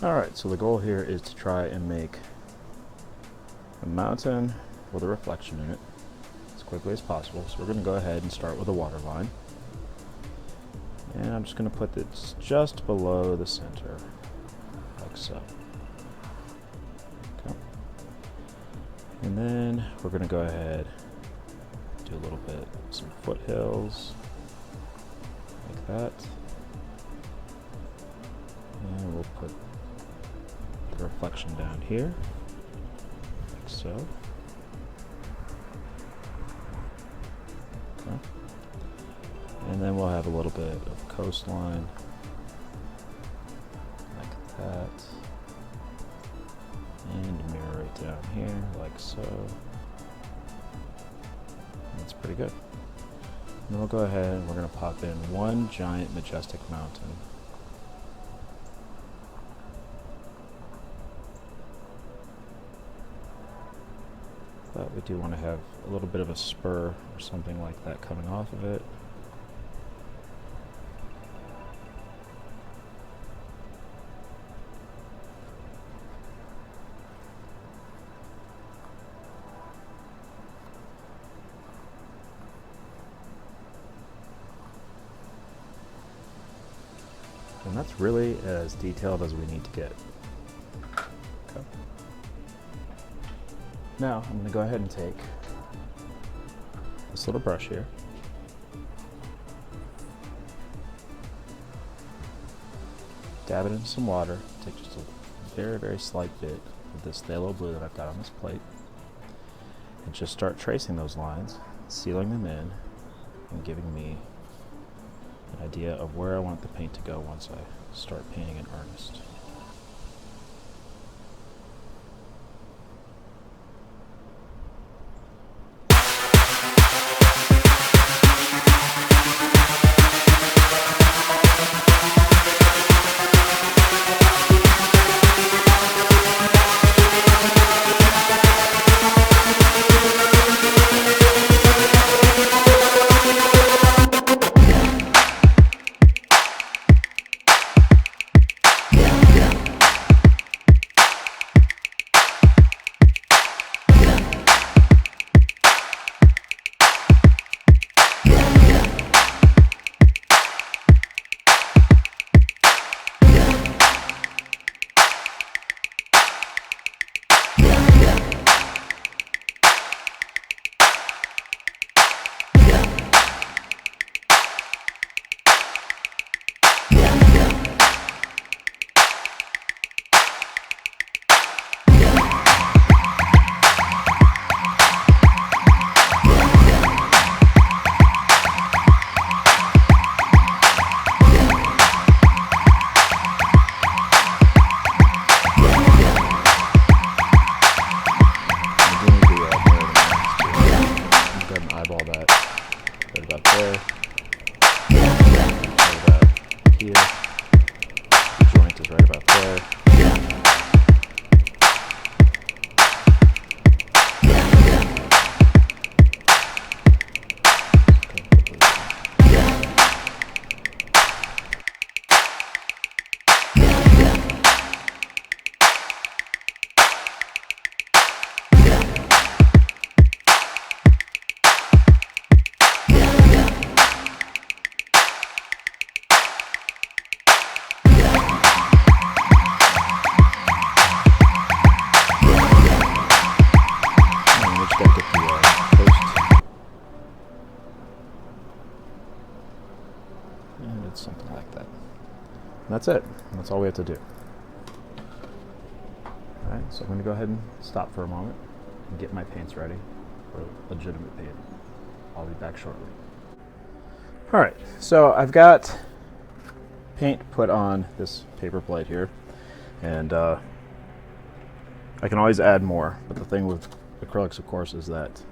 Alright, so the goal here is to try and make a mountain with a reflection in it as quickly as possible. So we're going to go ahead and start with a waterline. And I'm just going to put this just below the center, like so. Okay. And then we're going to go ahead and do a little bit, some foothills, like that. And we'll put the reflection down here, like so. Okay. And then we'll have a little bit of coastline, like that. And mirror it down here, like so. That's pretty good. And we'll go ahead and we're going to pop in one giant majestic mountain. But we do want to have a little bit of a spur or something like that coming off of it. And that's really as detailed as we need to get. Okay. Now I'm going to go ahead and take this little brush here, dab it into some water, take just a very, very slight bit of this Pthalo Blue that I've got on this plate, and just start tracing those lines, sealing them in, and giving me an idea of where I want the paint to go once I start painting in earnest. Something like that. And that's it. That's all we have to do. Alright, so I'm going to go ahead and stop for a moment and get my paints ready for legitimate paint. I'll be back shortly. Alright, so I've got paint put on this paper plate here, and I can always add more, but the thing with acrylics, of course, is that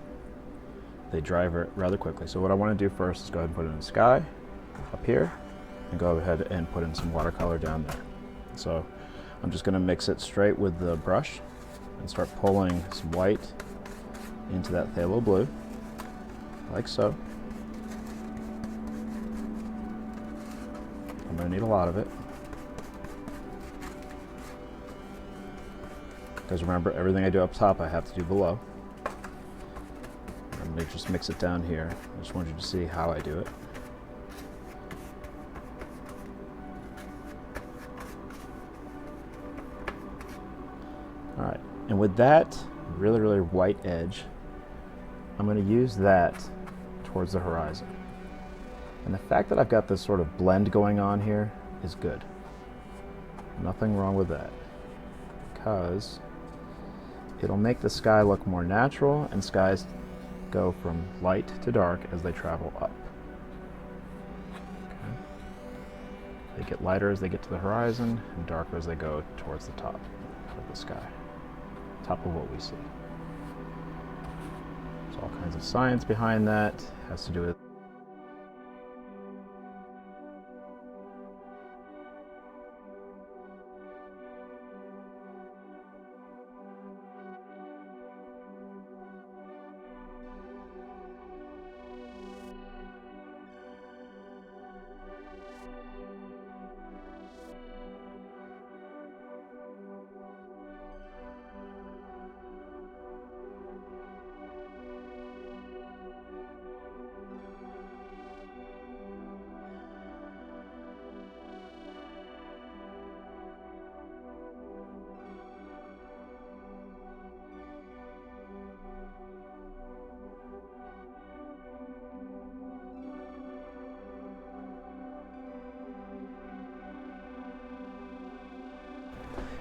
they dry rather quickly. So what I want to do first is go ahead and put it in the sky up here, and go ahead and put in some watercolor down there. So I'm just going to mix it straight with the brush and start pulling some white into that phthalo blue, like so. I'm going to need a lot of it, because remember, everything I do up top I have to do below. I'm going to just mix it down here. I just want you to see how I do it. Alright, and with that really white edge, I'm going to use that towards the horizon. And the fact that I've got this sort of blend going on here is good. Nothing wrong with that, because it'll make the sky look more natural, and skies go from light to dark as they travel up. Okay. They get lighter as they get to the horizon, and darker as they go towards the top of the sky, top of what we see. There's all kinds of science behind that. It has to do with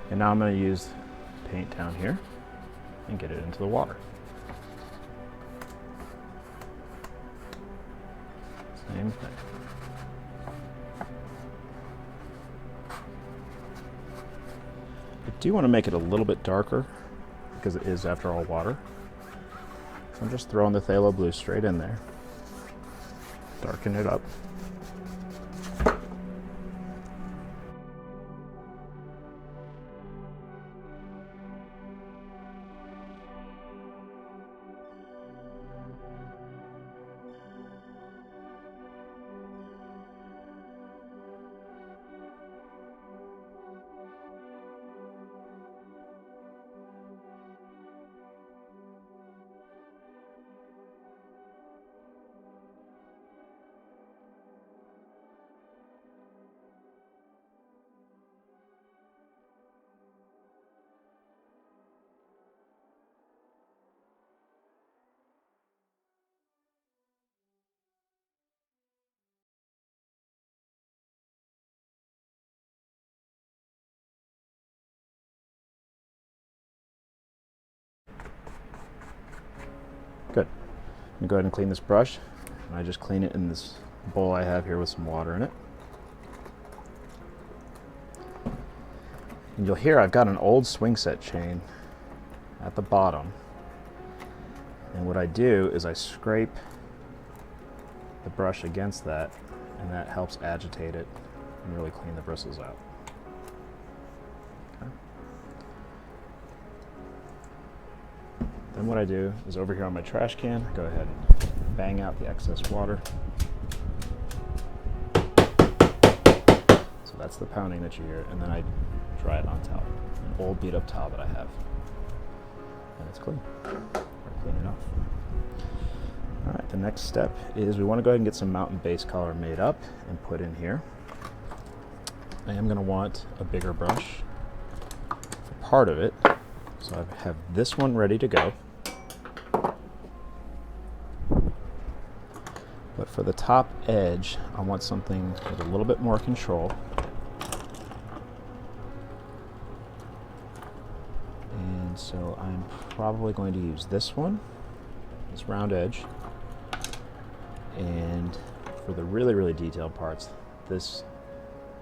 And now I'm going to use paint down here and get it into the water. Same thing. I do want to make it a little bit darker because it is, after all, water. So I'm just throwing the phthalo blue straight in there. Darken it up. Good. I'm going to go ahead and clean this brush. And I just clean it in this bowl I have here with some water in it. And you'll hear I've got an old swing set chain at the bottom. And what I do is I scrape the brush against that, and that helps agitate it and really clean the bristles out. Okay. Then what I do is, over here on my trash can, I go ahead and bang out the excess water. So that's the pounding that you hear, and then I dry it on towel, an old beat up towel that I have. And it's clean, or clean enough. All right, the next step is we want to go ahead and get some mountain base color made up and put in here. I am going to want a bigger brush for part of it. So I have this one ready to go. But for the top edge, I want something with a little bit more control. And so I'm probably going to use this one, this round edge. And for the really detailed parts, this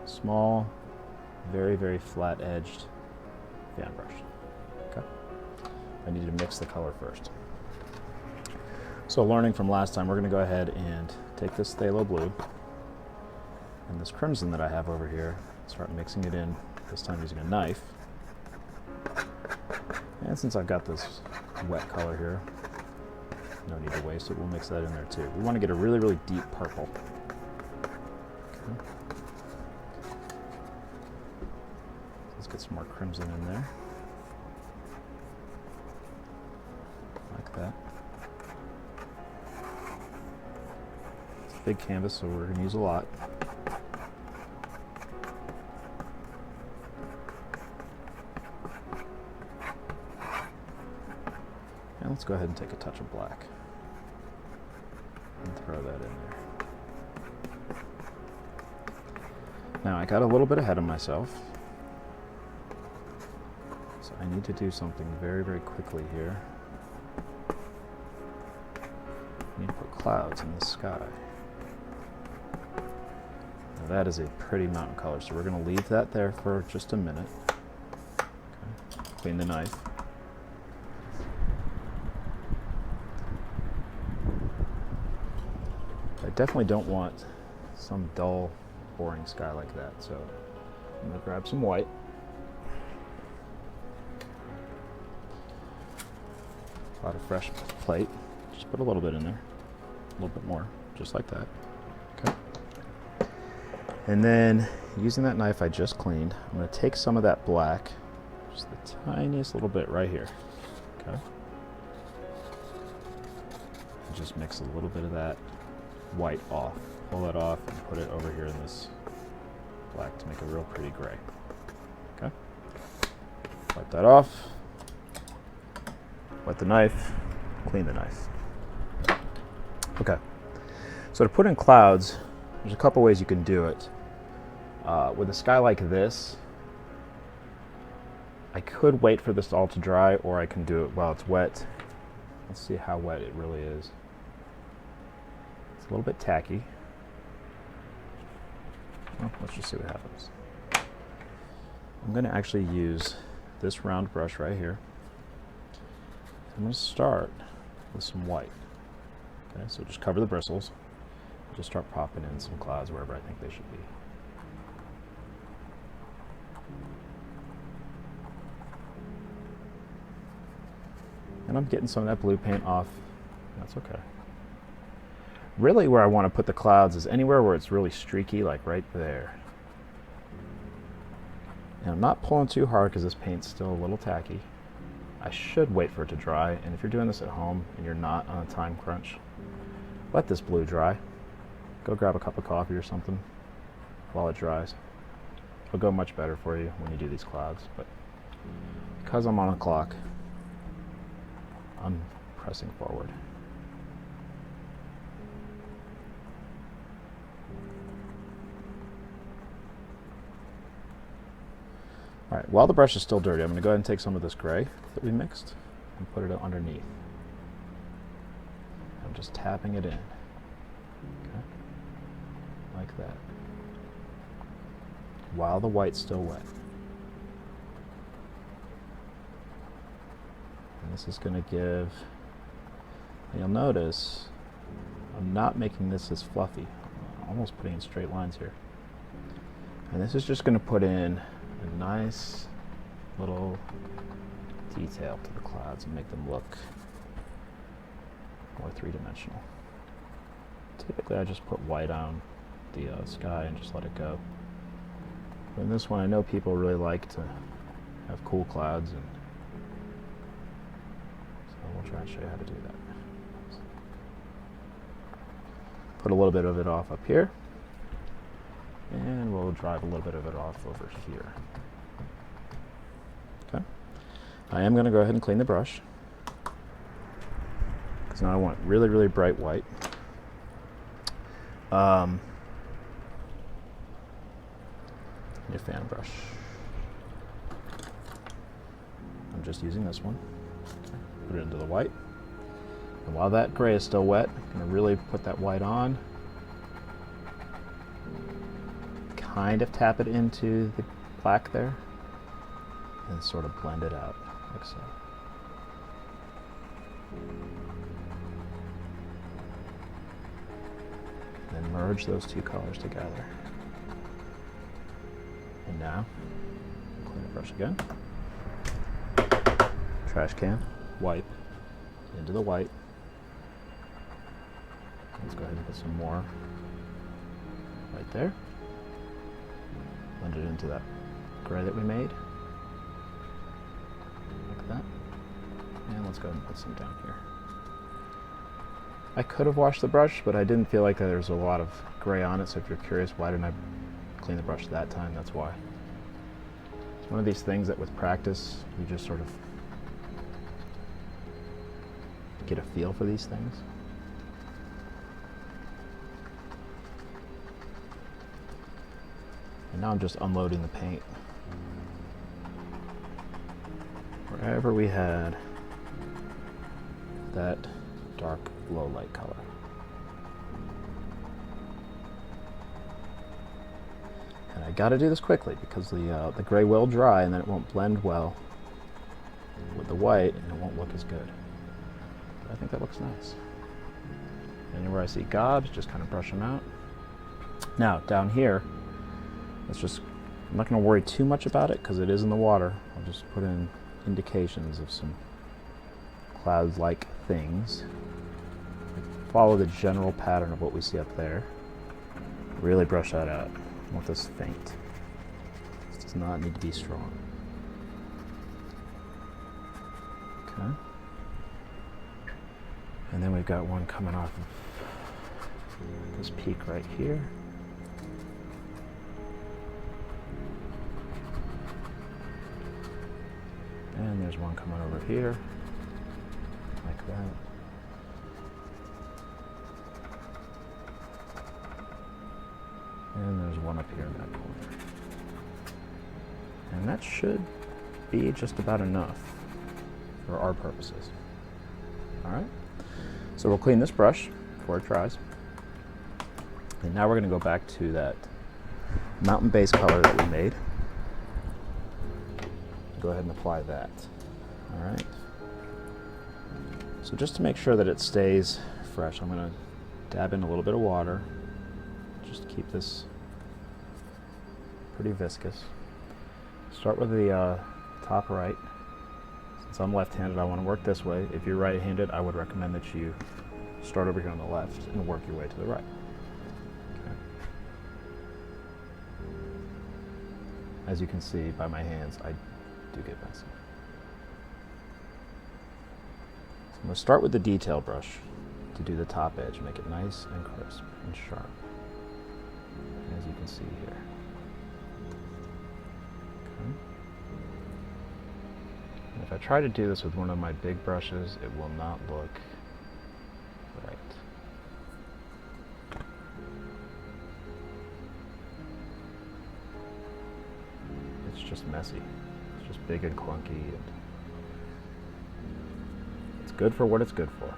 small, very flat edged fan brush. Okay. I need to mix the color first. So learning from last time, we're going to go ahead and take this Pthalo Blue and this crimson that I have over here, start mixing it in, this time using a knife. And since I've got this wet color here, no need to waste it, we'll mix that in there too. We want to get a really, really deep purple. Okay. Let's get some more crimson in there. Like that. It's a big canvas, so we're going to use a lot. And let's go ahead and take a touch of black and throw that in there. Now I got a little bit ahead of myself, so I need to do something very, very quickly here. I need to put clouds in the sky. Now that is a pretty mountain color, so we're going to leave that there for just a minute. Okay. Clean the knife. I definitely don't want some dull, boring sky like that, so I'm going to grab some white. Got a fresh plate. Just put a little bit in there. A little bit more, just like that. Okay. And then, using that knife I just cleaned, I'm going to take some of that black, just the tiniest little bit right here. Okay. And just mix a little bit of that white off. Pull it off and put it over here in this black to make a real pretty gray. Okay. Wipe that off. Wet the knife. Clean the knife. Okay. So to put in clouds, there's a couple ways you can do it. With a sky like this, I could wait for this all to dry, or I can do it while it's wet. Let's see how wet it really is. It's a little bit tacky. Well, let's just see what happens. I'm going to actually use this round brush right here. I'm going to start with some white. Okay, so just cover the bristles. Just start popping in some clouds wherever I think they should be. And I'm getting some of that blue paint off. That's okay. Really where I want to put the clouds is anywhere where it's really streaky, like right there. And I'm not pulling too hard because this paint's still a little tacky. I should wait for it to dry, and if you're doing this at home and you're not on a time crunch, let this blue dry. Go grab a cup of coffee or something while it dries. It'll go much better for you when you do these clouds, but because I'm on a clock, I'm pressing forward. All right, while the brush is still dirty, I'm going to go ahead and take some of this gray that we mixed and put it underneath. I'm just tapping it in, okay, like that, while the white's still wet. And this is going to give, you'll notice, I'm not making this as fluffy. I'm almost putting in straight lines here. And this is just going to put in a nice little detail to the clouds and make them look more three-dimensional. Typically I just put white on the sky and just let it go. But in this one I know people really like to have cool clouds, and so we'll try and show you how to do that. Put a little bit of it off up here, and we'll drive a little bit of it off over here. Okay. I am going to go ahead and clean the brush, because now I want really, really bright white. Need a fan brush. I'm just using this one. Okay. Put it into the white. And while that gray is still wet, I'm going to really put that white on. Kind of tap it into the black there, and sort of blend it out, like so. Then merge those two colors together. And now, clean the brush again. Trash can, wipe, into the white. Let's go ahead and put some more right there. Blend it into that gray that we made. Like that. And let's go ahead and put some down here. I could have washed the brush, but I didn't feel like there's a lot of gray on it, so if you're curious why didn't I clean the brush that time, that's why. It's one of these things that with practice, you just sort of get a feel for these things. And now I'm just unloading the paint. Wherever we had that dark low light color. And I gotta do this quickly because the gray will dry and then it won't blend well with the white and it won't look as good. But I think that looks nice. Anywhere I see gobs, just kind of brush them out. Now, down here, I'm not gonna worry too much about it because it is in the water. I'll just put in indications of some cloud-like things. Follow the general pattern of what we see up there. Really brush that out. I want this faint. This does not need to be strong. Okay. And then we've got one coming off of this peak right here. And there's one coming over here, like that. And there's one up here in that corner. And that should be just about enough for our purposes. All right, so we'll clean this brush before it dries. And now we're gonna go back to that mountain base color that we made. Go ahead and apply that. All right. So just to make sure that it stays fresh, I'm going to dab in a little bit of water just to keep this pretty viscous. Start with the top right. Since I'm left-handed, I want to work this way. If you're right-handed, I would recommend that you start over here on the left and work your way to the right. Okay. As you can see by my hands, I do get messy. So I'm going to start with the detail brush to do the top edge, make it nice and crisp and sharp, as you can see here. Okay. And if I try to do this with one of my big brushes, it will not look right. It's just messy. Just big and clunky, and it's good for what it's good for.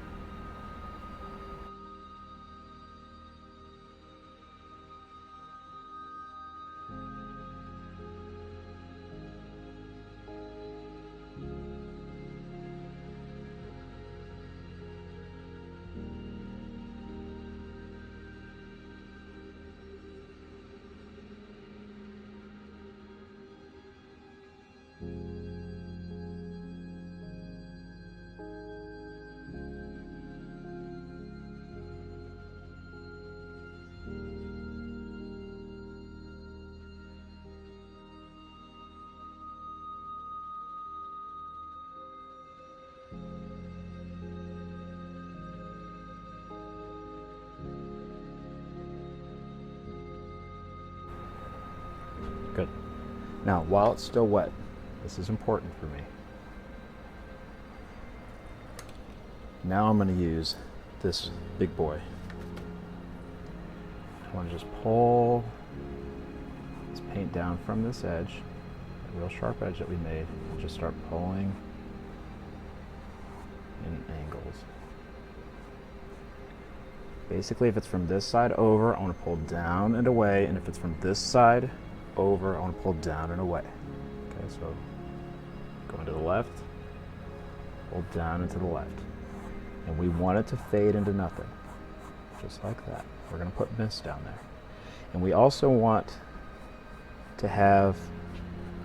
Good. Now, while it's still wet, this is important for me. Now I'm going to use this big boy. I want to just pull this paint down from this edge, that real sharp edge that we made, and just start pulling in angles. Basically, if it's from this side over, I want to pull down and away, and if it's from this side over, I want to pull down and away. Okay, so going to the left, pull down and to the left. And we want it to fade into nothing, just like that. We're going to put mist down there. And we also want to have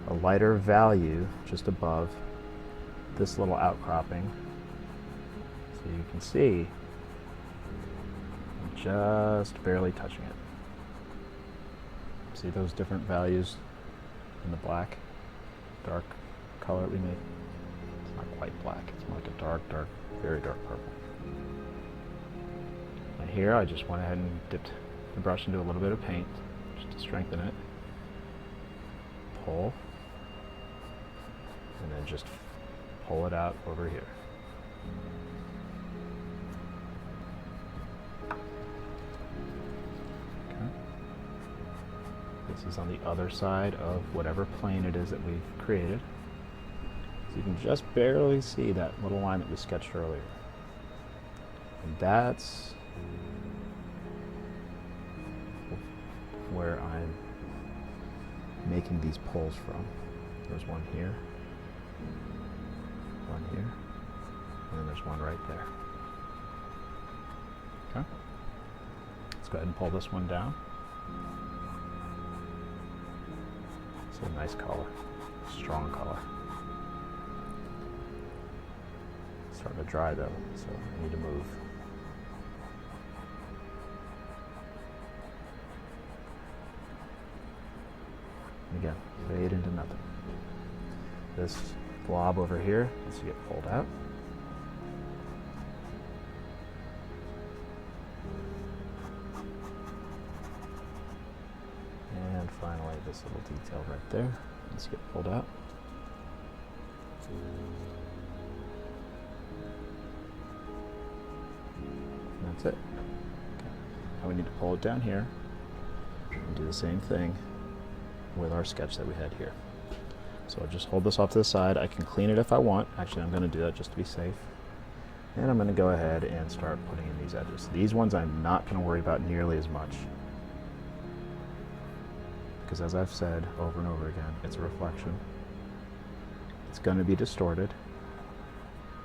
a lighter value just above this little outcropping. So you can see I'm just barely touching it. See those different values in the black, dark color we made? It's not quite black, it's more like a dark, very dark purple. And here I just went ahead and dipped the brush into a little bit of paint just to strengthen it. Pull, and then just pull it out over here. Okay. This is on the other side of whatever plane it is that we created. So you can just barely see that little line that we sketched earlier. And that's where I'm making these pulls from. There's one here, and then there's one right there. Okay. Let's go ahead and pull this one down. It's a nice color, strong color. It's starting to dry though, so I need to move. And again, fade into nothing. This blob over here needs to get pulled out. And finally, this little detail right there needs to get pulled out. And that's it. Okay. Now we need to pull it down here and do the same thing with our sketch that we had here. So I'll just hold this off to the side. I can clean it if I want. Actually, I'm going to do that just to be safe. And I'm going to go ahead and start putting in these edges. These ones I'm not going to worry about nearly as much, because as I've said over and over again, it's a reflection. It's going to be distorted.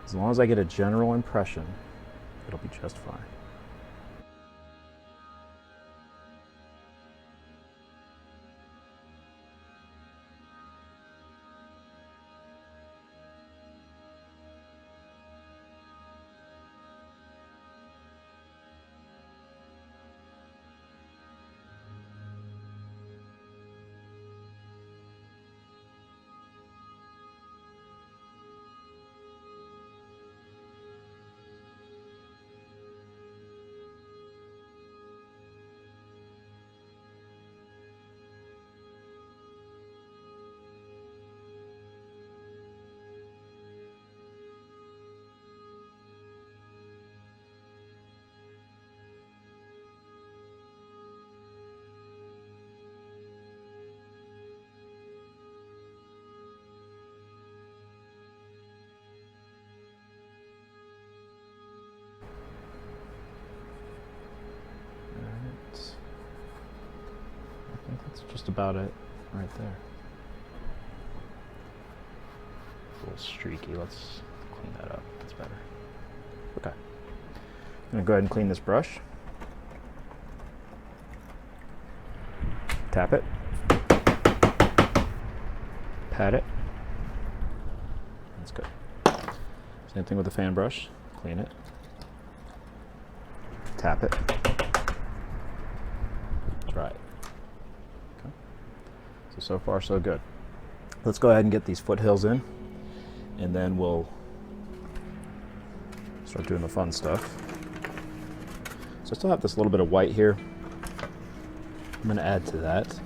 As long as I get a general impression, it'll be just fine. That's just about it right there. A little streaky. Let's clean that up. That's better. Okay. I'm going to go ahead and clean this brush. Tap it. Pat it. That's good. Same thing with the fan brush. Clean it. Tap it. Dry it. So far so good. Let's go ahead and get these foothills in, and then we'll start doing the fun stuff. So I still have this little bit of white here. I'm going to add to that.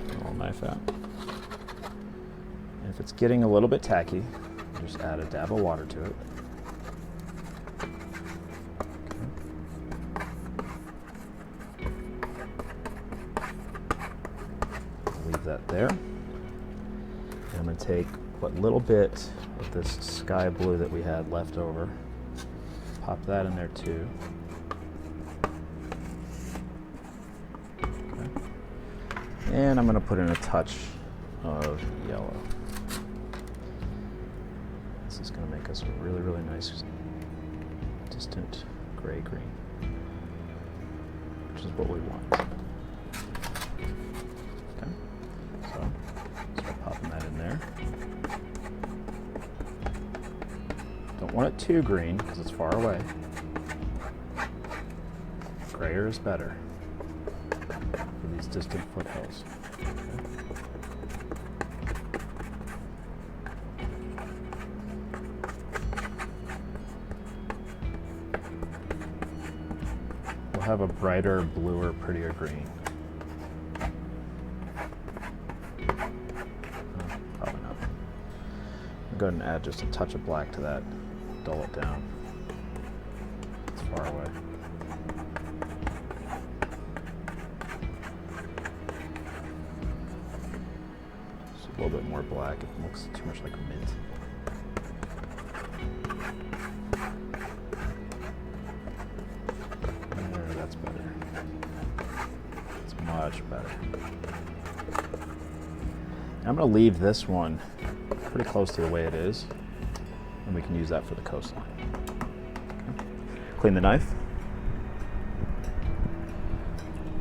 Little knife out. And if it's getting a little bit tacky, just add a dab of water to it. That there. And I'm going to take what little bit of this sky blue that we had left over, pop that in there too. Okay. And I'm going to put in a touch of yellow. this is going to make us a really, really nice distant gray-green, which is what we want. Okay, so start popping that in there. Don't want it too green because it's far away. Grayer is better for these distant foothills. We'll have a brighter, bluer, prettier green. Probably not. I'll go ahead and add just a touch of black to that, dull it down. It's far away. A little bit more black. It looks too much like mint. There, that's better. It's much better. I'm going to leave this one pretty close to the way it is, and we can use that for the coastline. Okay. Clean the knife.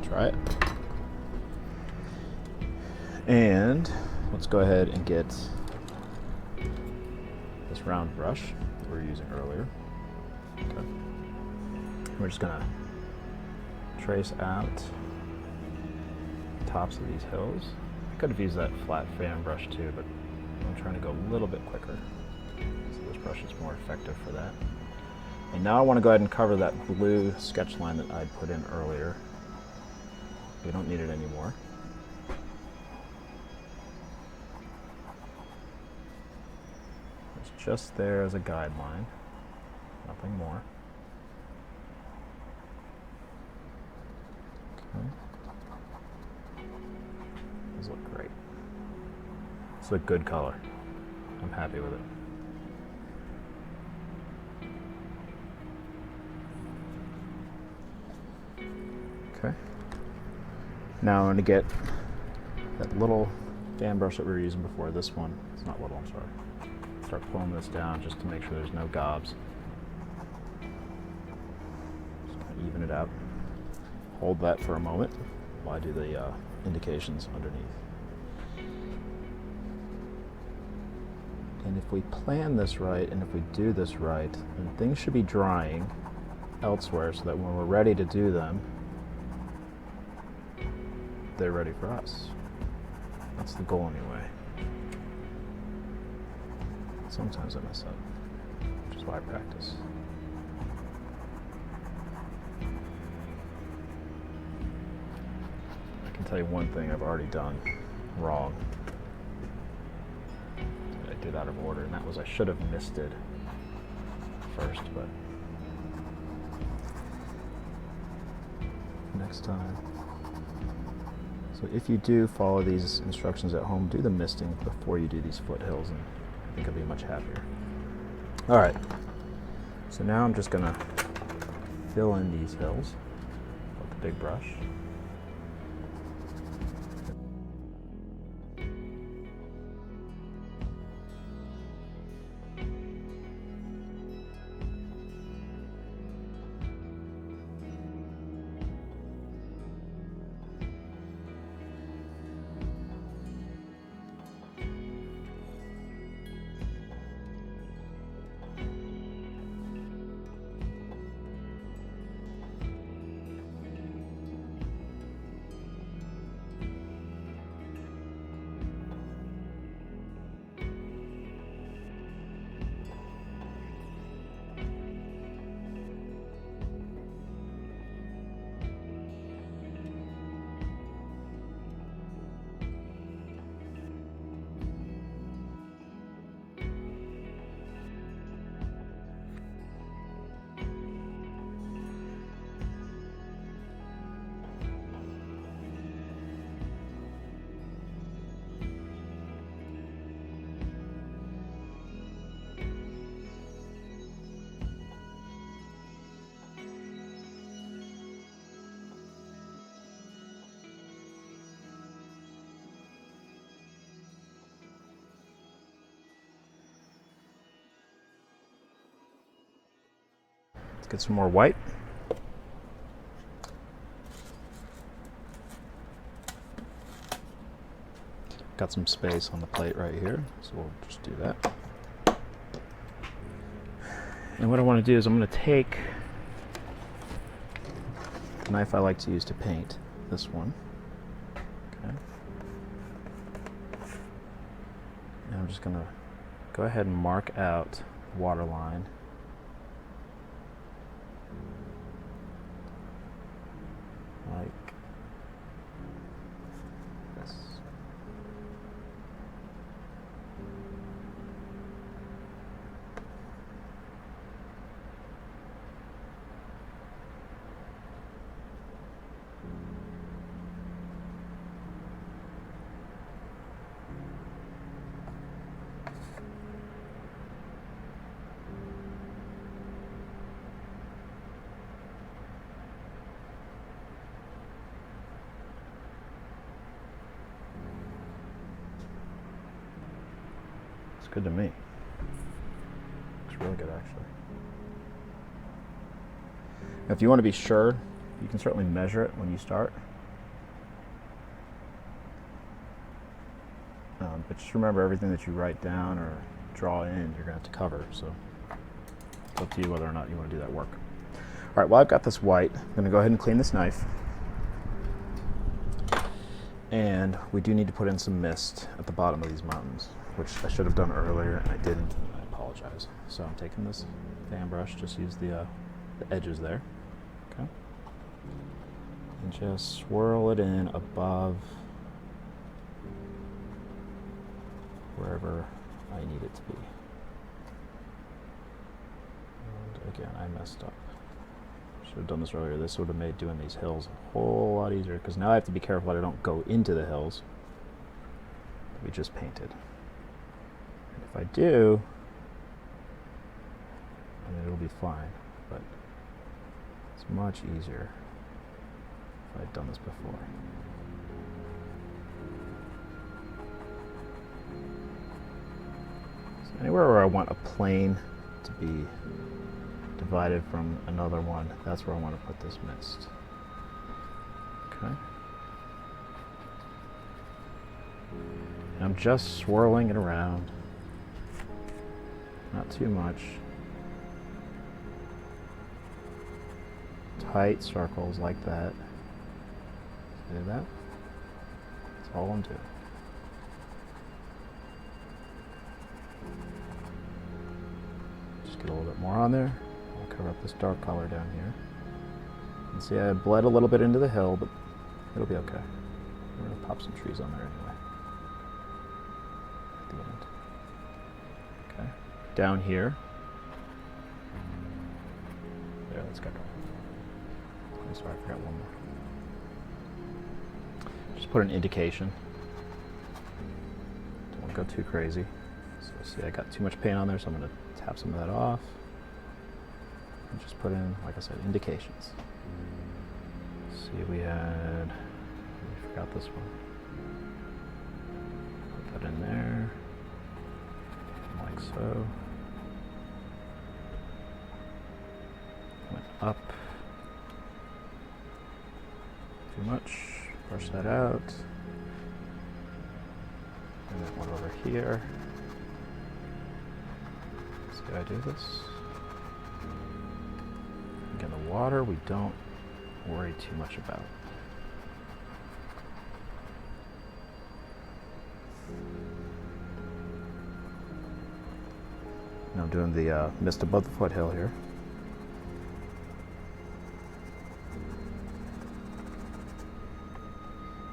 Try it. And let's go ahead and get this round brush that we were using earlier. Okay. We're just gonna trace out the tops of these hills. I could have used that flat fan brush too, but I'm trying to go a little bit quicker. So this brush is more effective for that. And now I want to go ahead and cover that blue sketch line that I put in earlier. We don't need it anymore. Just there as a guideline, nothing more. Okay. These look great. It's a good color. I'm happy with it. Okay. Now I'm going to get that little fan brush that we were using before. This one. It's not little, I'm sorry. Start pulling this down just to make sure there's no gobs. Just kind of even it out. Hold that for a moment while I do the indications underneath. And if we plan this right, and if we do this right, then things should be drying elsewhere so that when we're ready to do them, they're ready for us. That's the goal anyway. Sometimes I mess up, which is why I practice. I can tell you one thing I've already done wrong. I did out of order, and that was I should have misted first, but next time. So if you do follow these instructions at home, do the misting before you do these foothills, and I think I'll be much happier. All right, so now I'm just gonna fill in these hills with the big brush. Get some more white. Got some space on the plate right here, so we'll just do that. And what I want to do is I'm going to take the knife I like to use to paint, this one. Okay. And I'm just going to go ahead and mark out waterline. Like this. Good to me. Looks really good, actually. If you want to be sure, you can certainly measure it when you start. But just remember, everything that you write down or draw in, you're going to have to cover. So it's up to you whether or not you want to do that work. All right, well, I've got this white. I'm going to go ahead and clean this knife. And we do need to put in some mist at the bottom of these mountains, which I should have done earlier, and I didn't. I apologize. So I'm taking this fan brush, just use the edges there, okay? And just swirl it in above wherever I need it to be. And again, I messed up. Should have done this earlier. This would have made doing these hills a whole lot easier, because now I have to be careful that I don't go into the hills that we just painted. If I do, then it'll be fine, but it's much easier if I'd done this before. So anywhere where I want a plane to be divided from another one, that's where I want to put this mist. Okay. And I'm just swirling it around. Not too much. Tight circles like that. See that? That's all I'm doing. Just get a little bit more on there. I'll cover up this dark color down here. And see, I bled a little bit into the hill, but it'll be okay. We're going to pop some trees on there anyway. At the end. Okay. Down here. There, let's go. I'm sorry, I forgot one more. Just put an indication. Don't want to go too crazy. So see, I got too much paint on there, so I'm going to tap some of that off. And just put in, like I said, indications. See, we forgot this one. Put that in there. Like so. Went up. Too much. Brush that out. And then one over here. See how I do this? Again, the water we don't worry too much about. Now I'm doing the mist above the foothill here.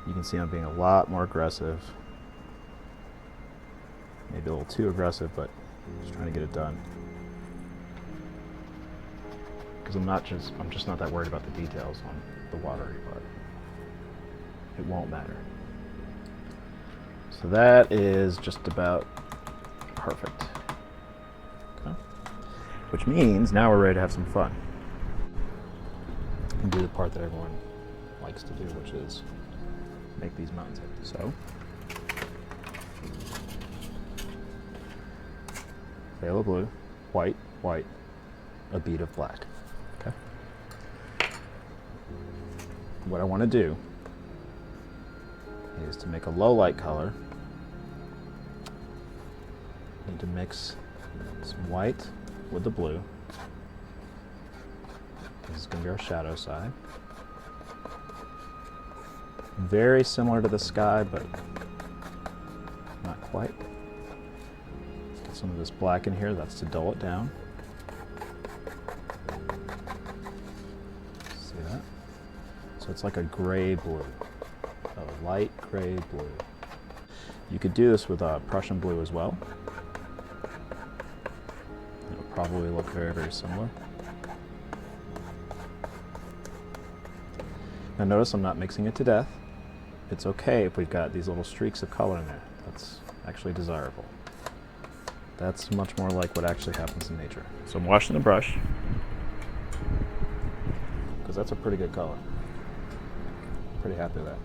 You can see I'm being a lot more aggressive. Maybe a little too aggressive, but just trying to get it done. Because I'm just not that worried about the details on the watery part. It won't matter. So that is just about perfect. Okay. Which means now we're ready to have some fun. And do the part that everyone likes to do, which is make these mountains happen. So, Pthalo Blue, white, white, a bead of black. what I want to do is to make a low light color. Need to mix some white with the blue. This is going to be our shadow side. Very similar to the sky, but not quite. Get some of this black in here, that's to dull it down. See that? So it's like a gray blue, a light gray blue. You could do this with Prussian blue as well. It'll probably look very, very similar. Now notice I'm not mixing it to death. It's okay if we've got these little streaks of color in there. That's actually desirable. That's much more like what actually happens in nature. So I'm washing the brush, because that's a pretty good color. Pretty happy with that.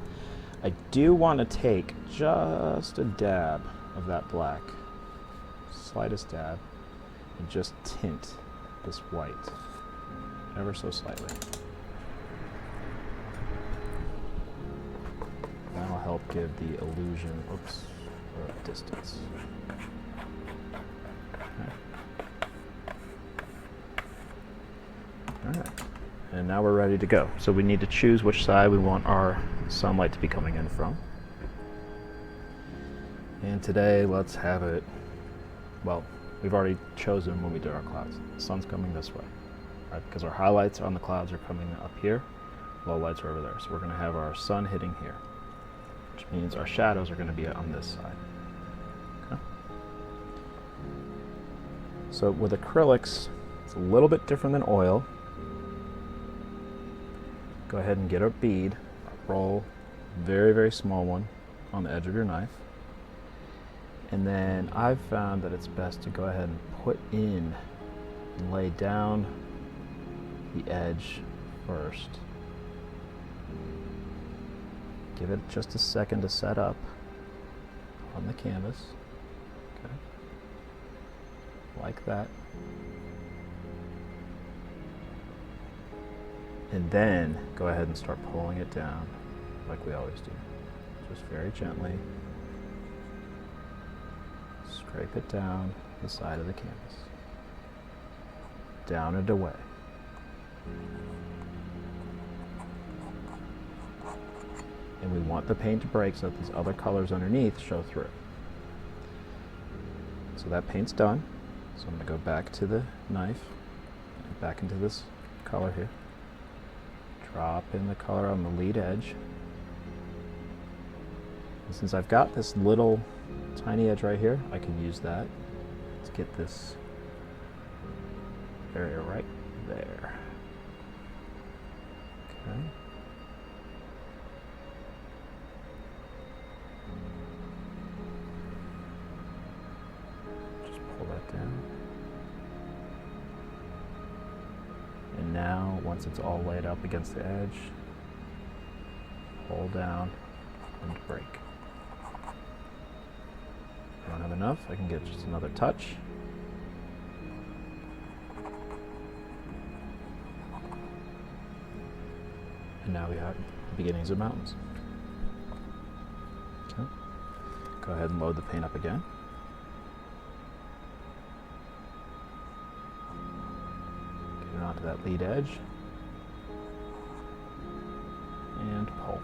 I do want to take just a dab of that black, slightest dab, and just tint this white, ever so slightly. That'll help give the illusion, oops, of distance. Alright, and now we're ready to go. So we need to choose which side we want our sunlight to be coming in from. And today, let's have it, well, we've already chosen when we did our clouds. The sun's coming this way, right? Because our highlights on the clouds are coming up here, low lights are over there. So we're going to have our sun hitting here, which means our shadows are going to be on this side. Okay? So with acrylics, it's a little bit different than oil. Go ahead and get a bead, roll, very, very small one on the edge of your knife. And then I've found that it's best to go ahead and put in and lay down the edge first. Give it just a second to set up on the canvas. Okay. Like that. And then go ahead and start pulling it down like we always do. Just very gently. Scrape it down the side of the canvas. Down and away. And we want the paint to break so that these other colors underneath show through. So that paint's done. So I'm going to go back to the knife, and back into this color here. Drop in the color on the lead edge. And since I've got this little tiny edge right here, I can use that to get this area right there. Okay. Just pull that down. And now, once it's all laid up against the edge, pull down and break. If I don't have enough, I can get just another touch. And now we have the beginnings of mountains. Okay. Go ahead and load the paint up again. Get it onto that lead edge. And pull.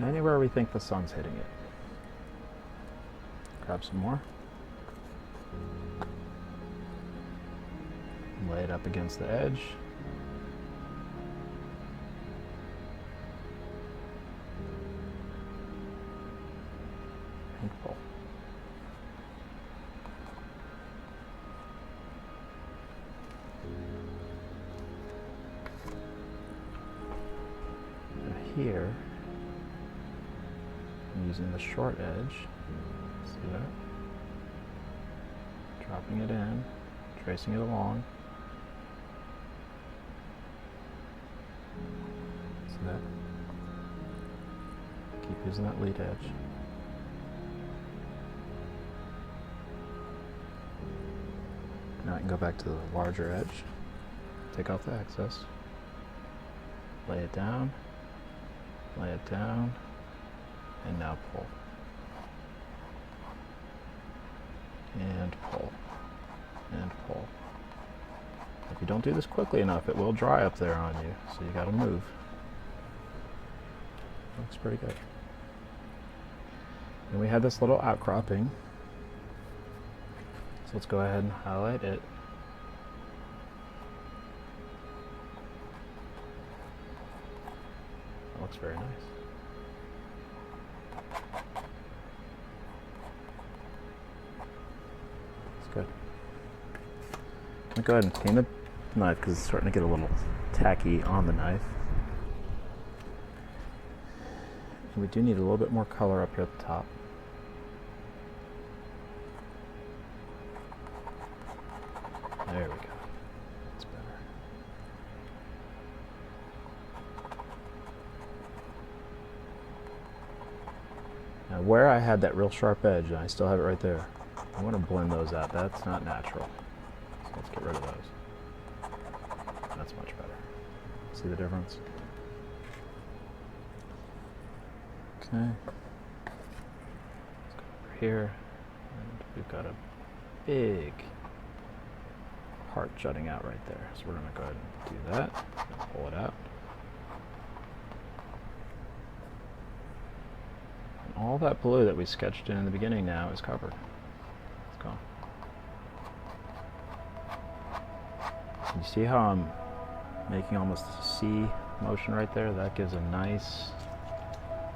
Anywhere we think the sun's hitting it. Grab some more. Lay it up against the edge. And pull. And here, I'm using the short edge. See that? Dropping it in, tracing it along. See that? Keep using that lead edge. Now I can go back to the larger edge, take off the excess, lay it down, and now pull. And pull, and pull. If you don't do this quickly enough, it will dry up there on you, so you gotta move. Looks pretty good. And we had this little outcropping, so let's go ahead and highlight it. That looks very nice. It's good. I'm gonna go ahead and clean the knife because it's starting to get a little tacky on the knife. And we do need a little bit more color up here at the top. There we go. That's better. Now where I had that real sharp edge, and I still have it right there, I want to blend those out. That's not natural. So let's get rid of those. That's much better. See the difference? Okay. Let's go over here, and we've got a big heart jutting out right there. So we're going to go ahead and do that, and pull it out. And all that blue that we sketched in the beginning now is covered. It's gone. You see how I'm making almost a C motion right there? That gives a nice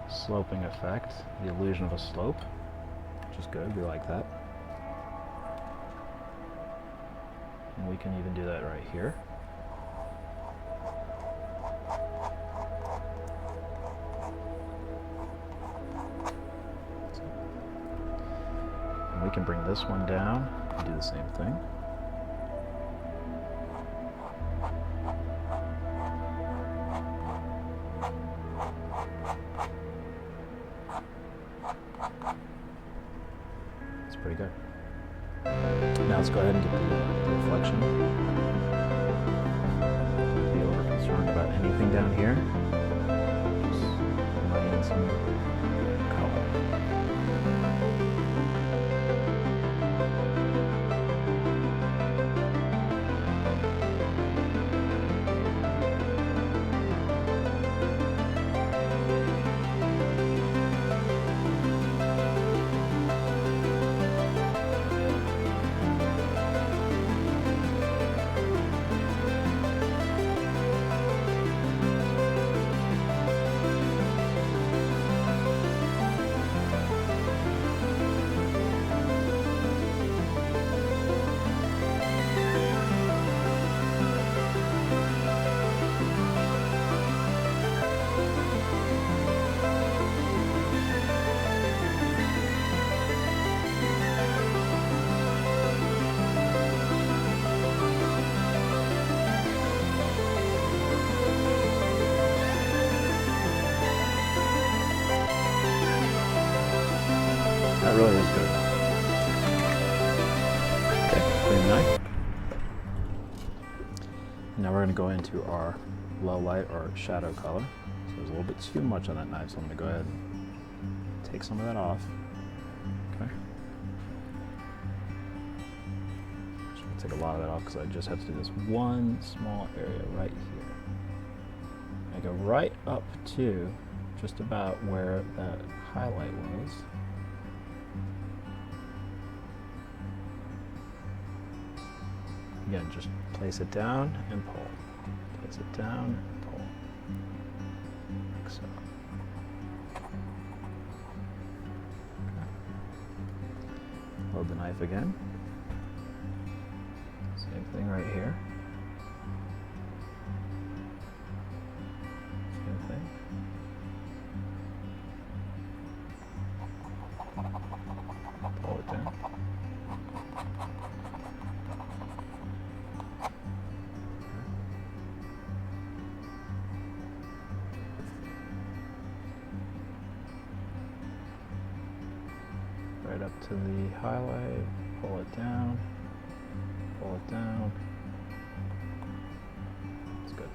sloping effect, the illusion of a slope, which is good. We like that. And we can even do that right here. And we can bring this one down and do the same thing. It's pretty good. Now let's go ahead and get the reflection. Don't be over concerned about anything down here. Just lay in some color. That really is good. Okay, clean the knife. Now we're going to go into our low light or shadow color. So there's a little bit too much on that knife, so I'm going to go ahead and take some of that off. Okay. Just going to take a lot of that off because I just have to do this one small area right here. I go right up to just about where that highlight was. Again, just place it down and pull. Place it down and pull. Like so. Okay. Load the knife again. Same thing right here. Same thing. Pull it down. Right up to the highlight, pull it down, pull it down. It's good.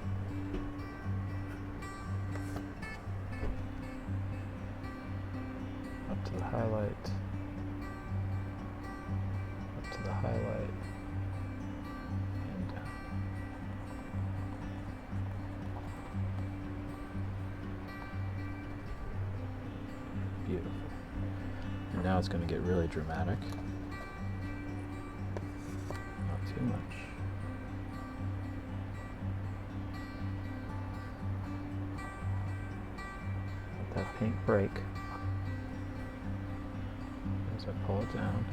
Up to the highlight. Up to the highlight. And down. Beautiful. And now it's going to get really dramatic. Not too much. Let that paint break as I pull it down.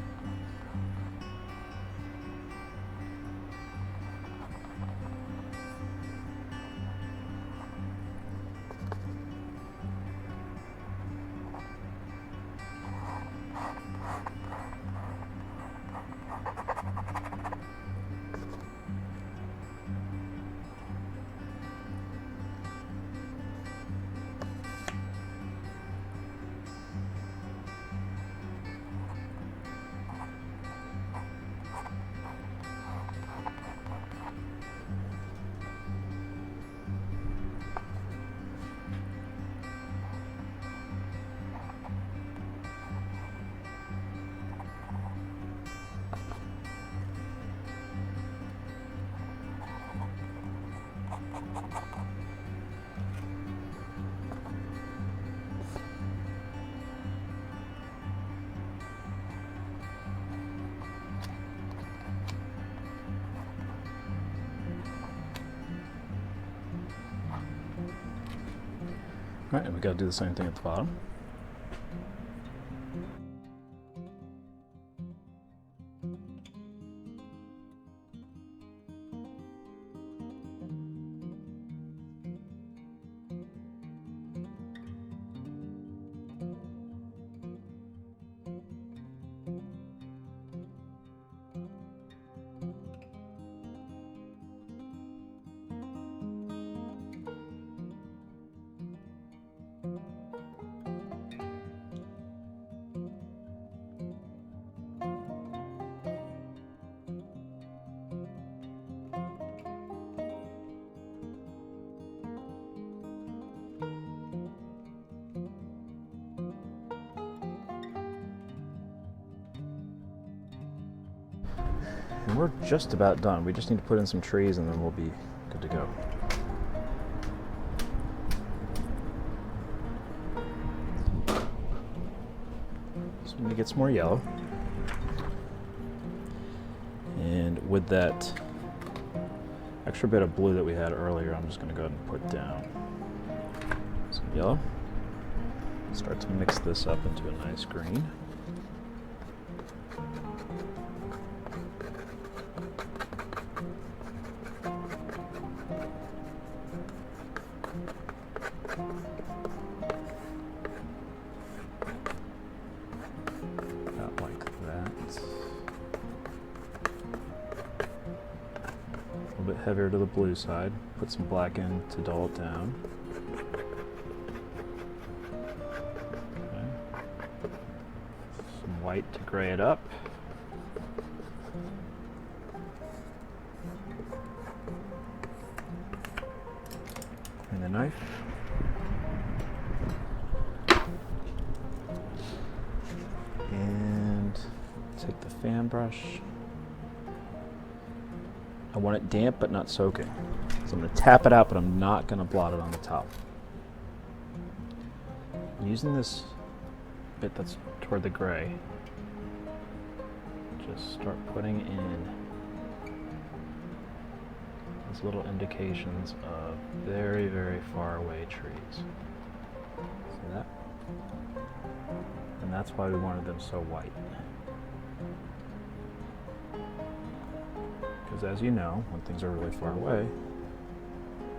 All right, and we got to do the same thing at the bottom. And we're just about done. We just need to put in some trees and then we'll be good to go. So I'm going to get some more yellow. And with that extra bit of blue that we had earlier, I'm just going to go ahead and put down some yellow. Start to mix this up into a nice green. About like that. A little bit heavier to the blue side. Put some black in to dull it down. Okay. Some white to gray it up. And the knife. And take the fan brush. I want it damp but not soaking. So I'm going to tap it out, but I'm not going to blot it on the top. Using this bit that's toward the gray, just start putting in these little indications of very, very far away trees. See that? And that's why we wanted them so white. Because as you know, when things are really far away,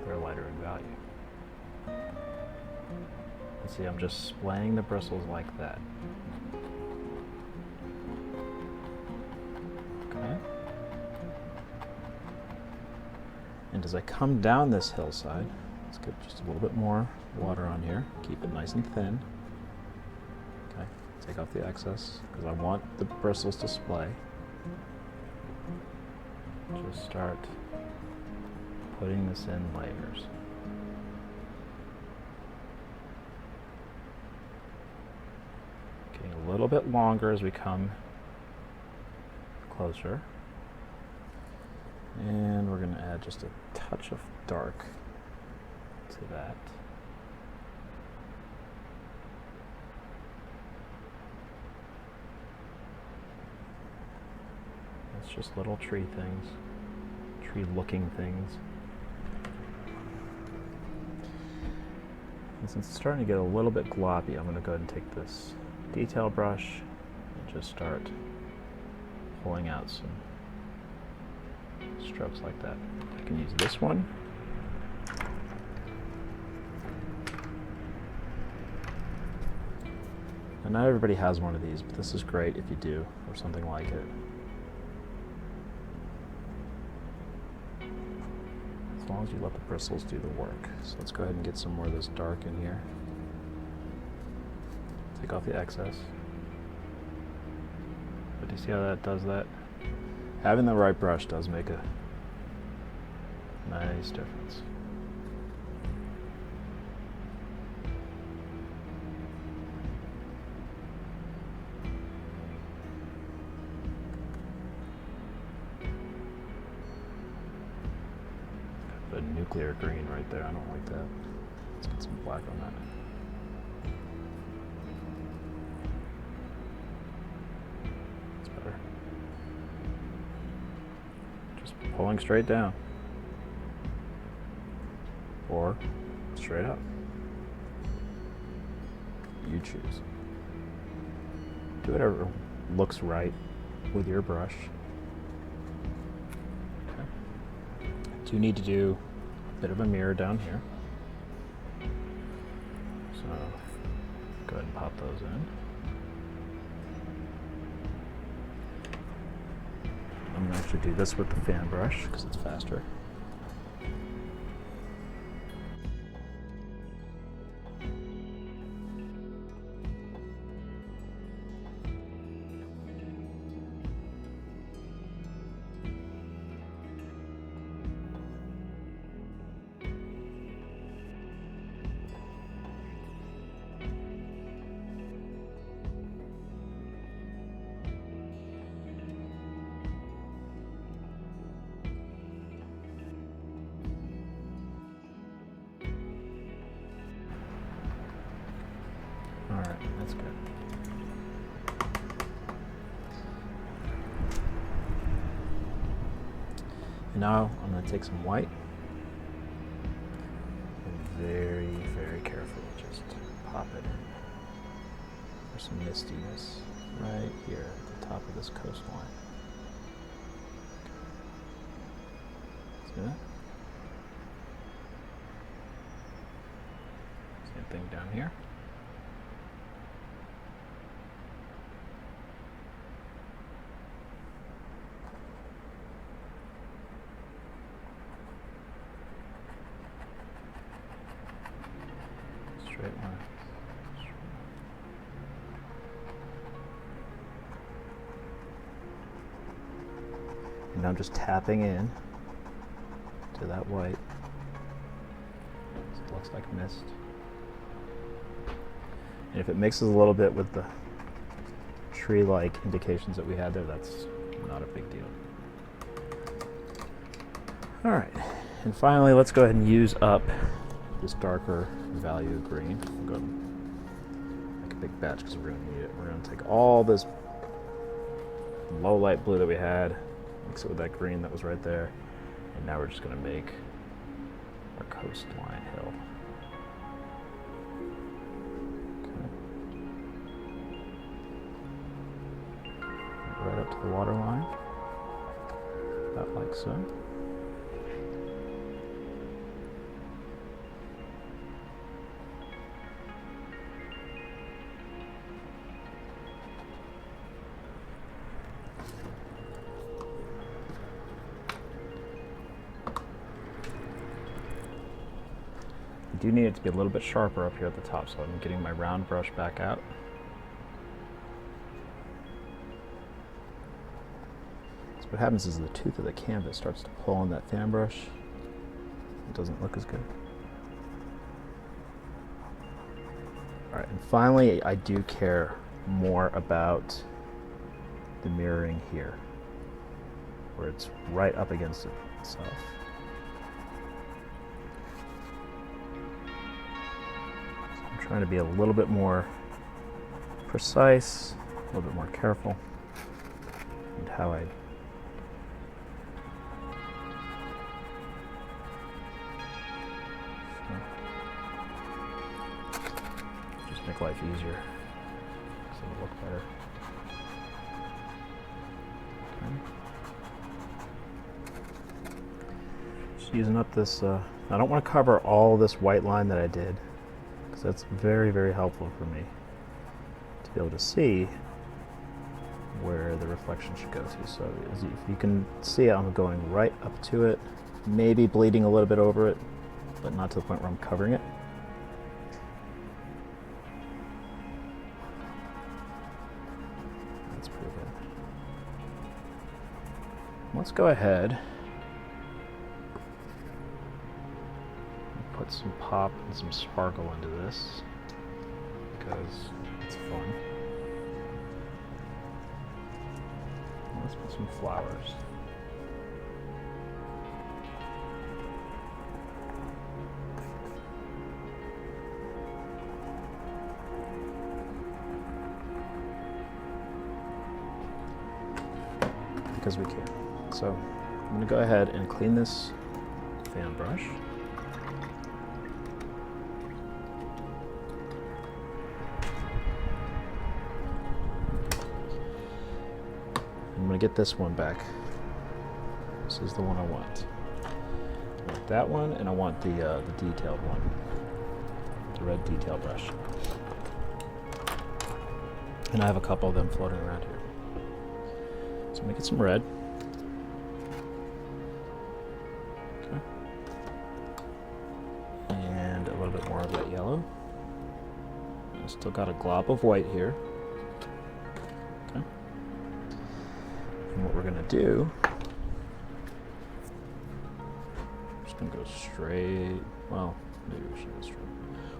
they're lighter in value. And see, I'm just splaying the bristles like that. Okay. And as I come down this hillside, let's get just a little bit more water on here. Keep it nice and thin. Okay, take off the excess because I want the bristles to splay. just start putting this in layers. Getting a little bit longer as we come closer. And we're going to add just a touch of dark to that. It's just little tree things, tree-looking things. And since it's starting to get a little bit gloppy, I'm going to go ahead and take this detail brush and just start pulling out some strokes like that. I can use this one. And not everybody has one of these, but this is great if you do, or something like it. As long as you let the bristles do the work. So let's go ahead and get some more of this dark in here. Take off the excess. But do you see how that does that? Having the right brush does make a nice difference. A nuclear green right there. I don't like that. Let's get some black on that. That's better. Just pulling straight down. Or straight up. You choose. Do whatever looks right with your brush. Okay. Do need to do a bit of a mirror down here. So go ahead and pop those in. I'm going to actually do this with the fan brush because it's faster. Alright, that's good. And now I'm going to take some white and very, very carefully just pop it in for some mistiness right here at the top of this coastline. See that? Same thing down here. Straight line. And now I'm just tapping in to that white. So it looks like mist. And if it mixes a little bit with the tree-like indications that we had there, that's not a big deal. All right, and finally, let's go ahead and use up this darker value green. We'll go ahead and make a big batch because we're going to need it. We're going to take all this low light blue that we had, mix it with that green that was right there, and now we're just going to make our coastline hill. Okay. Right up to the water line, about like so. I do need it to be a little bit sharper up here at the top, so I'm getting my round brush back out. Let's So what happens is the tooth of the canvas starts to pull on that fan brush. It doesn't look as good. All right, and finally, I do care more about the mirroring here, where it's right up against it itself. So I'm trying to be a little bit more precise, a little bit more careful in how I just make life easier so it'll look better. Just using up this, I don't want to cover all this white line that I did, because that's very, very helpful for me to be able to see where the reflection should go to. So as if you can see, I'm going right up to it, maybe bleeding a little bit over it, but not to the point where I'm covering it. That's pretty good. Let's go ahead and put some pop and some sparkle into this, because it's fun. Let's put some flowers. Because we can. So I'm going to go ahead and clean this fan brush. I'm going to get this one back. This is the one I want. I want that one, and I want the detailed one, the red detail brush. And I have a couple of them floating around here. So I'm going to get some red. Okay. And a little bit more of that yellow. I still got a glob of white here. Okay. And what we're going to do, I'm just going to go straight, well, maybe we should go straight.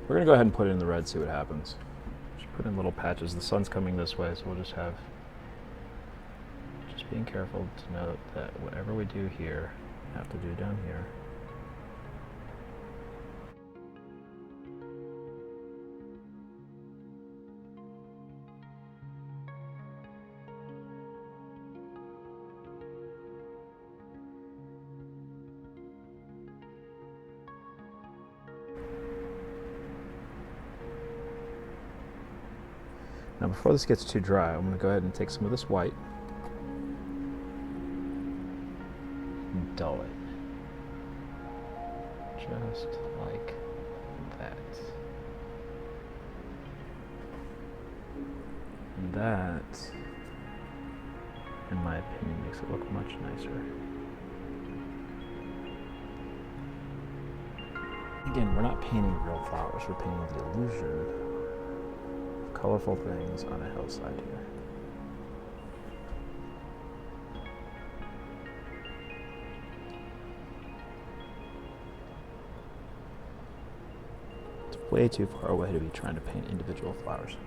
We're going to go ahead and put it in the red, see what happens. Just put in little patches. The sun's coming this way, so we'll just have, just being careful to note that whatever we do here, we have to do down here. Now before this gets too dry, I'm going to go ahead and take some of this white and dull it. Just like that. And that, in my opinion, makes it look much nicer. Again, we're not painting real flowers, we're painting the illusion of colorful things on a hillside here. It's way too far away to be trying to paint individual flowers.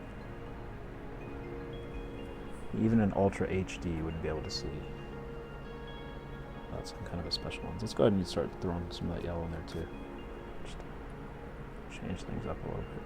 Even in Ultra HD, you wouldn't be able to see some kind of a special ones. Let's go ahead and start throwing some of that yellow in there too. Just change things up a little bit.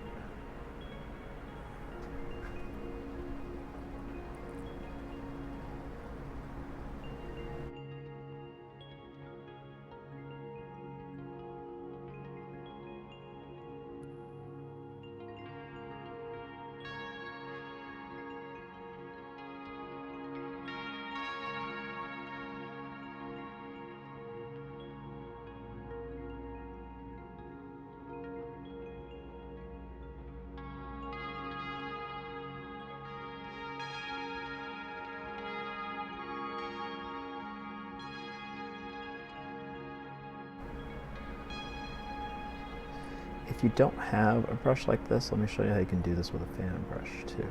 If you don't have a brush like this, let me show you how you can do this with a fan brush too.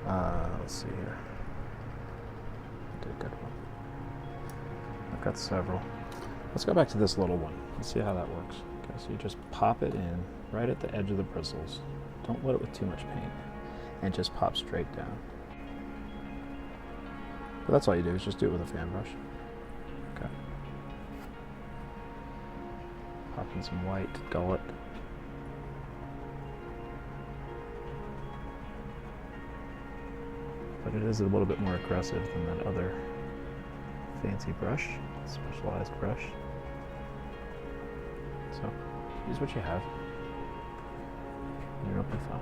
Let's see here. I did a good one. I've got several. Let's go back to this little one. Let's see how that works. Okay, so you just pop it in right at the edge of the bristles. Don't load it with too much paint. And just pop straight down. But that's all you do, is just do it with a fan brush. Okay. Pop in some white, dull it. But it is a little bit more aggressive than that other fancy brush, specialized brush. So, use what you have. And it'll be fine.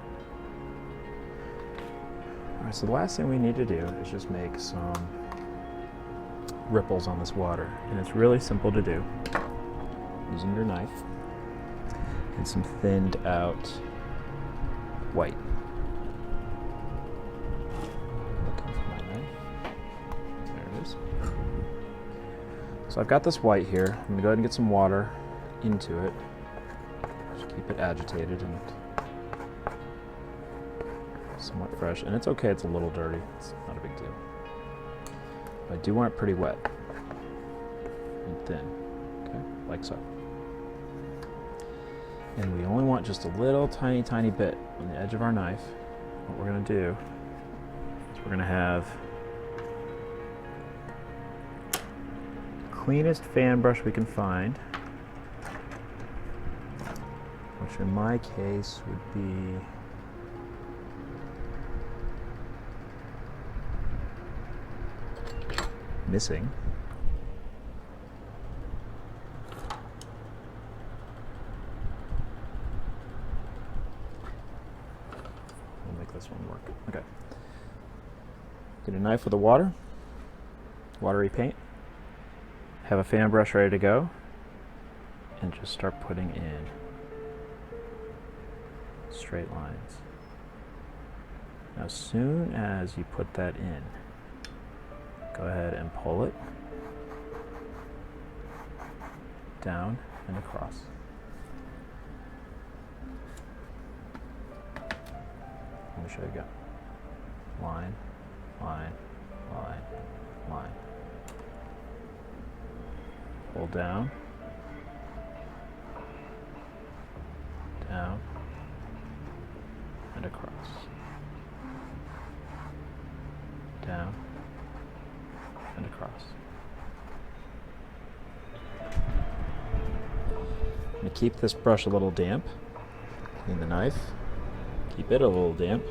Alright, so the last thing we need to do is just make some ripples on this water. And it's really simple to do. Using your knife and some thinned out white. So I've got this white here. I'm going to go ahead and get some water into it. Just keep it agitated and somewhat fresh. And it's okay, it's a little dirty. It's not a big deal. But I do want it pretty wet and thin. Okay, like so. And we only want just a little tiny bit on the edge of our knife. What we're going to do is we're going to have cleanest fan brush we can find, which in my case would be missing. We'll make this one work. Okay. Get a knife with the watery paint. Have a fan brush ready to go, and just start putting in straight lines. Now, as soon as you put that in, go ahead and pull it down and across. Let me show you again. Line, line, line, line. Pull down, down, and across. Down, and across. I'm going to keep this brush a little damp. Clean the knife. Keep it a little damp.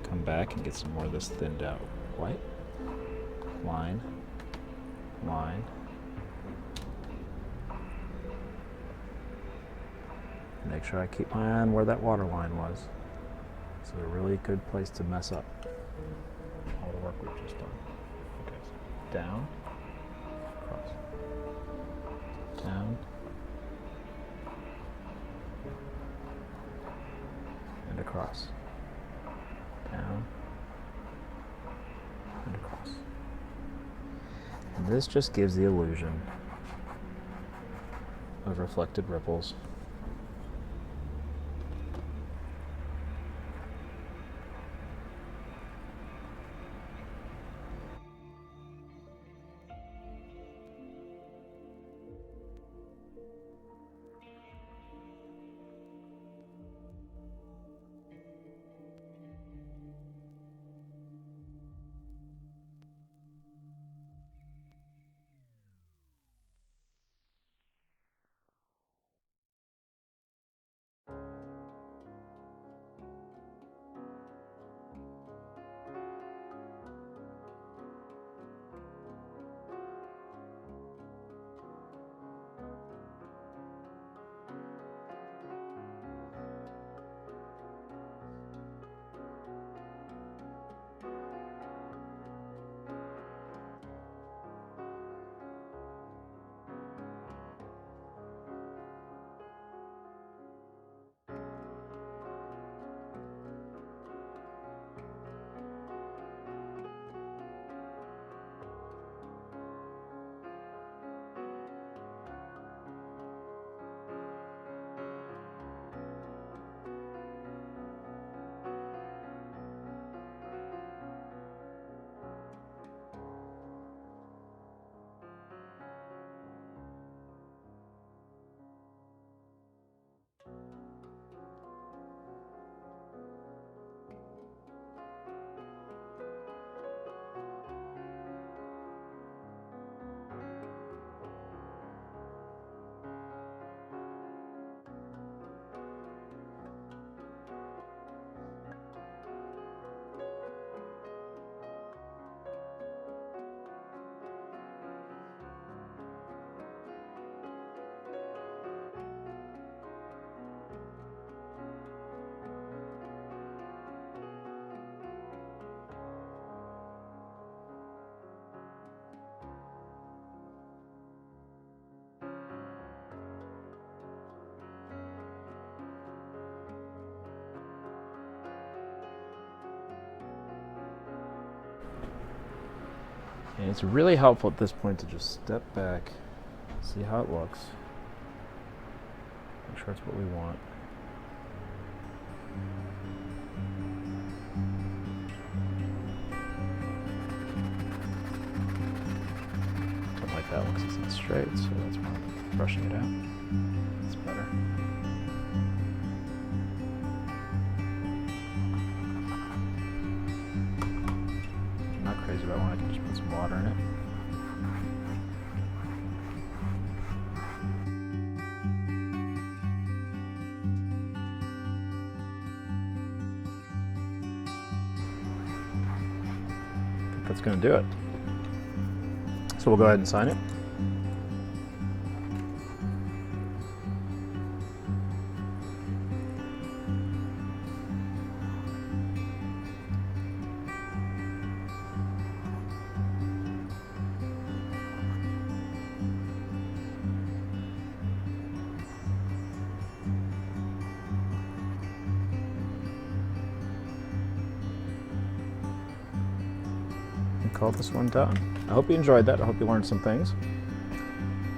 Come back and get some more of this thinned out white. Line, line. Make sure I keep my eye on where that water line was. It's a really good place to mess up all the work we've just done. Okay, so down, across, down, and across, down, and across. And this just gives the illusion of reflected ripples. And it's really helpful at this point to just step back, see how it looks, make sure it's what we want. Don't like that looks isn't straight, so that's why I'm brushing it out. It's better. I'm not crazy about one, I can just put some water in it. That's going to do it. So we'll go ahead and sign it. Call this one done. I hope you enjoyed that. I hope you learned some things.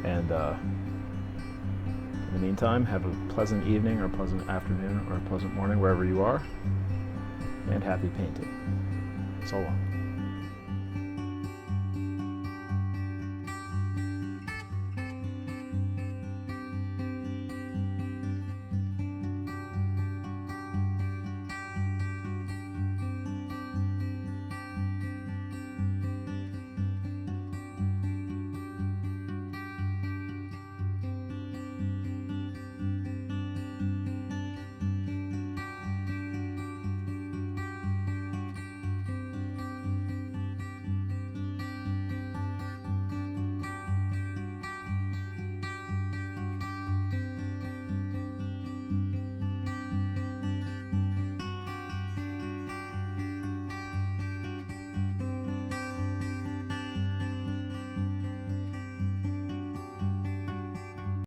And in the meantime, have a pleasant evening or a pleasant afternoon or a pleasant morning wherever you are. And happy painting. So long.